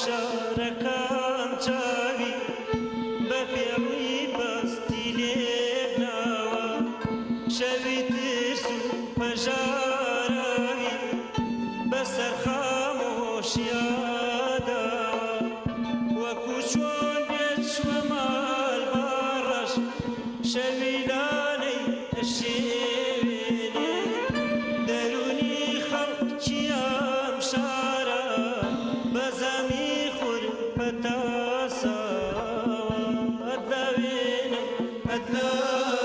شارەکان چاوی بە پێڕووی بەستی لێبناوە شەوی ترس و پەژاراوی بەسەر خامۆشیاداوە وەکو چۆن بێچوە مال باڕەش شەوی لانەی ئەشێوێنێ دەرونی خەڵکی ئەم شارە بەزەمی خورپەتاساوە ئەداوێنێ ئەداوێنێ